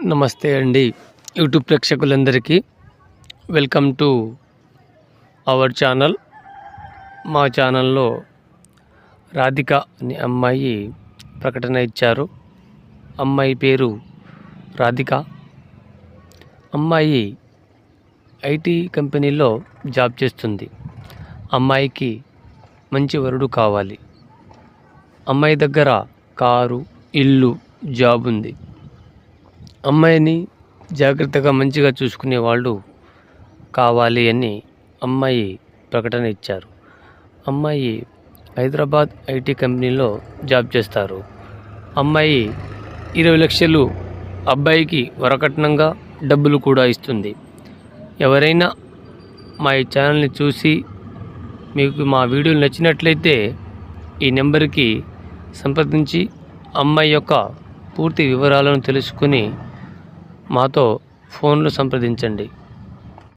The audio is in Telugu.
నమస్తే అండి యూట్యూబ్ ప్రేక్షకులందరికీ వెల్కమ్ టు అవర్ ఛానల్. మా ఛానల్లో రాధిక అనే అమ్మాయి ప్రకటన ఇచ్చారు. అమ్మాయి పేరు రాధిక. అమ్మాయి ఐటీ కంపెనీలో జాబ్ చేస్తుంది. అమ్మాయికి మంచి వరుడు కావాలి. అమ్మాయి దగ్గర కారు, ఇల్లు, జాబ్ ఉంది. అమ్మాయిని జాగ్రత్తగా మంచిగా చూసుకునే వాళ్ళు కావాలి అని అమ్మాయి ప్రకటన ఇచ్చారు. అమ్మాయి హైదరాబాద్ ఐటీ కంపెనీలో జాబ్ చేస్తారు. అమ్మాయి 20 లక్షలు అబ్బాయికి వరకట్నంగా డబ్బులు కూడా ఇస్తుంది. ఎవరైనా మా ఈ ఛానల్ని చూసి మీకు మా వీడియోలు నచ్చినట్లయితే ఈ నెంబర్కి సంప్రదించి అమ్మాయి యొక్క పూర్తి వివరాలను తెలుసుకుని మాతో ఫోన్లో సంప్రదించండి.